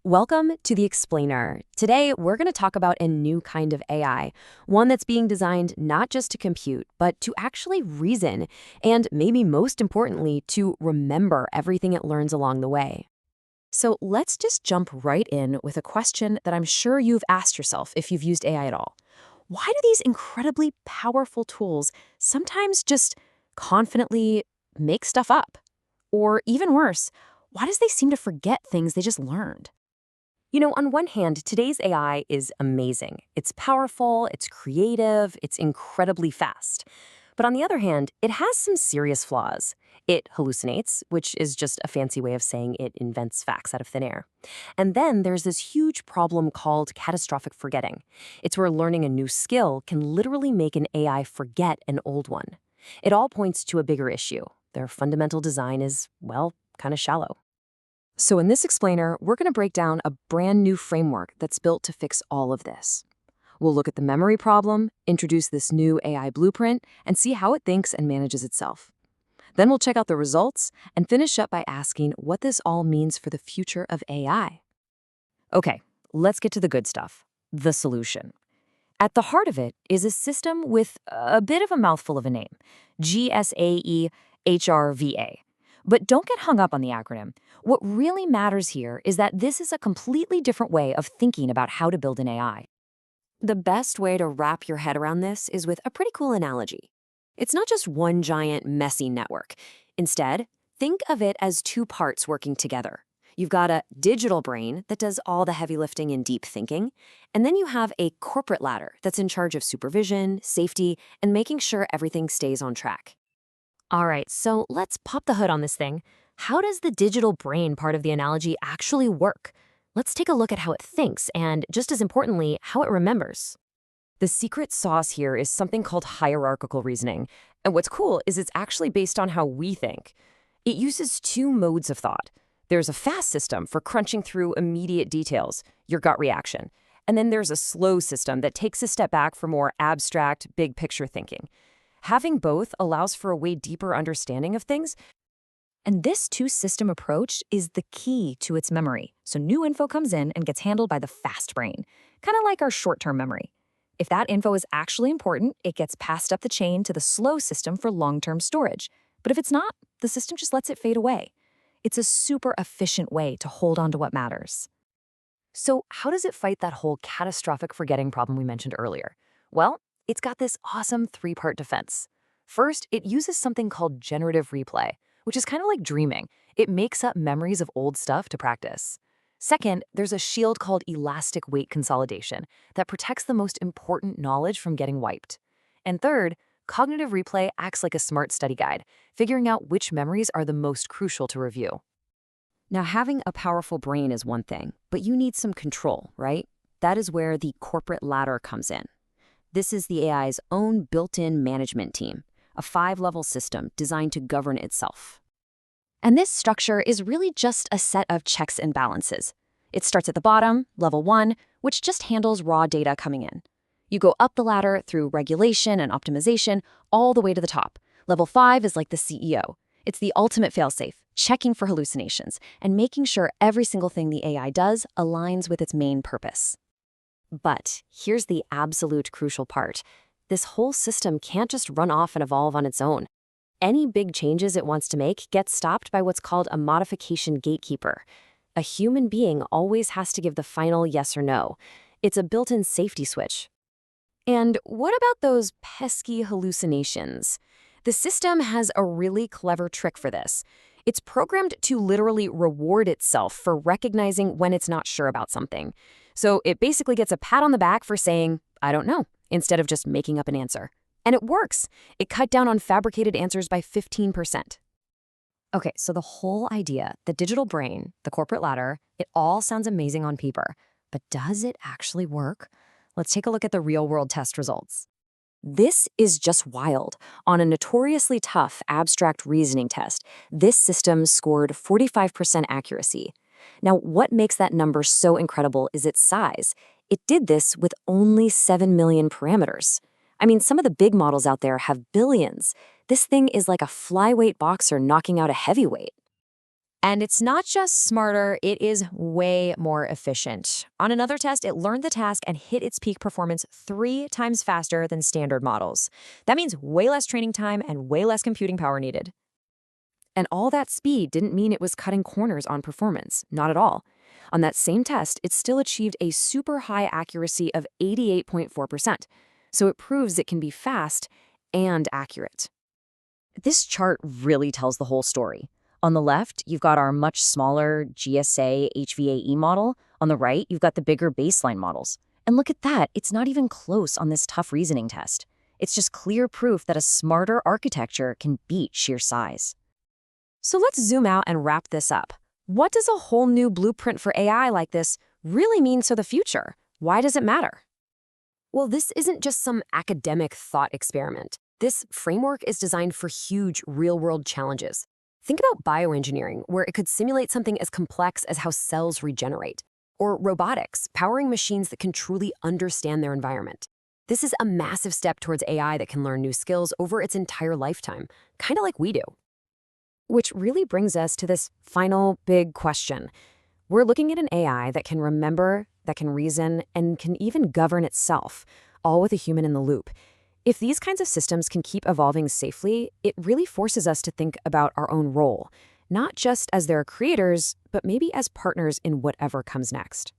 Welcome to The Explainer. Today, we're going to talk about a new kind of AI, one that's being designed not just to compute, but to actually reason, and maybe most importantly, to remember everything it learns along the way. So let's just jump right in with a question that I'm sure you've asked yourself if you've used AI at all. Why do these incredibly powerful tools sometimes just confidently make stuff up? Or even worse, why does they seem to forget things they just learned? On one hand, today's AI is amazing. It's powerful, it's creative, it's incredibly fast. But on the other hand, it has some serious flaws. It hallucinates, which is just a fancy way of saying it invents facts out of thin air. And then there's this huge problem called catastrophic forgetting. It's where learning a new skill can literally make an AI forget an old one. It all points to a bigger issue. Their fundamental design is, well, kind of shallow. So in this explainer, we're going to break down a brand new framework that's built to fix all of this. We'll look at the memory problem, introduce this new AI blueprint, and see how it thinks and manages itself. Then we'll check out the results and finish up by asking what this all means for the future of AI. Okay, let's get to the good stuff, the solution. At the heart of it is a system with a bit of a mouthful of a name, GSAE-HRVA. But don't get hung up on the acronym. What really matters here is that this is a completely different way of thinking about how to build an AI. The best way to wrap your head around this is with a pretty cool analogy. It's not just one giant, messy network. Instead, think of it as two parts working together. You've got a digital brain that does all the heavy lifting and deep thinking, and then you have a corporate ladder that's in charge of supervision, safety, and making sure everything stays on track. All right, so let's pop the hood on this thing. How does the digital brain part of the analogy actually work? Let's take a look at how it thinks and, just as importantly, how it remembers. The secret sauce here is something called hierarchical reasoning. And what's cool is it's actually based on how we think. It uses two modes of thought. There's a fast system for crunching through immediate details, your gut reaction. And then there's a slow system that takes a step back for more abstract, big picture thinking. Having both allows for a way deeper understanding of things. And this two-system approach is the key to its memory. So new info comes in and gets handled by the fast brain, kind of like our short-term memory. If that info is actually important, it gets passed up the chain to the slow system for long-term storage. But if it's not, the system just lets it fade away. It's a super efficient way to hold on to what matters. So how does it fight that whole catastrophic forgetting problem we mentioned earlier? Well, it's got this awesome three-part defense. First, it uses something called generative replay, which is kind of like dreaming. It makes up memories of old stuff to practice. Second, there's a shield called elastic weight consolidation that protects the most important knowledge from getting wiped. And third, cognitive replay acts like a smart study guide, figuring out which memories are the most crucial to review. Now, having a powerful brain is one thing, but you need some control, right? That is where the corporate ladder comes in. This is the AI's own built-in management team, a 5-level system designed to govern itself. And this structure is really just a set of checks and balances. It starts at the bottom, level 1, which just handles raw data coming in. You go up the ladder through regulation and optimization, all the way to the top. Level 5 is like the CEO. It's the ultimate failsafe, checking for hallucinations and making sure every single thing the AI does aligns with its main purpose. But here's the absolute crucial part. This whole system can't just run off and evolve on its own. Any big changes it wants to make get stopped by what's called a modification gatekeeper. A human being always has to give the final yes or no. It's a built-in safety switch. And what about those pesky hallucinations? The system has a really clever trick for this. It's programmed to literally reward itself for recognizing when it's not sure about something. So it basically gets a pat on the back for saying, I don't know, instead of just making up an answer. And it works. It cut down on fabricated answers by 15%. Okay, so the whole idea, the digital brain, the corporate ladder, it all sounds amazing on paper. But does it actually work? Let's take a look at the real-world test results. This is just wild. On a notoriously tough abstract reasoning test, this system scored 45% accuracy. Now, what makes that number so incredible is its size. It did this with only 7 million parameters. I mean, some of the big models out there have billions. This thing is like a flyweight boxer knocking out a heavyweight. And it's not just smarter, it is way more efficient. On another test, it learned the task and hit its peak performance 3 times faster than standard models. That means way less training time and way less computing power needed. And all that speed didn't mean it was cutting corners on performance. Not at all. On that same test, it still achieved a super high accuracy of 88.4%. So it proves it can be fast and accurate. This chart really tells the whole story. On the left, you've got our much smaller GSA HVAE model. On the right, you've got the bigger baseline models. And look at that, it's not even close on this tough reasoning test. It's just clear proof that a smarter architecture can beat sheer size. So let's zoom out and wrap this up. What does a whole new blueprint for AI like this really mean for the future? Why does it matter? Well, this isn't just some academic thought experiment. This framework is designed for huge real-world challenges. Think about bioengineering, where it could simulate something as complex as how cells regenerate, or robotics, powering machines that can truly understand their environment. This is a massive step towards AI that can learn new skills over its entire lifetime, kind of like we do. Which really brings us to this final big question. We're looking at an AI that can remember, that can reason, and can even govern itself, all with a human in the loop. If these kinds of systems can keep evolving safely, it really forces us to think about our own role, not just as their creators, but maybe as partners in whatever comes next.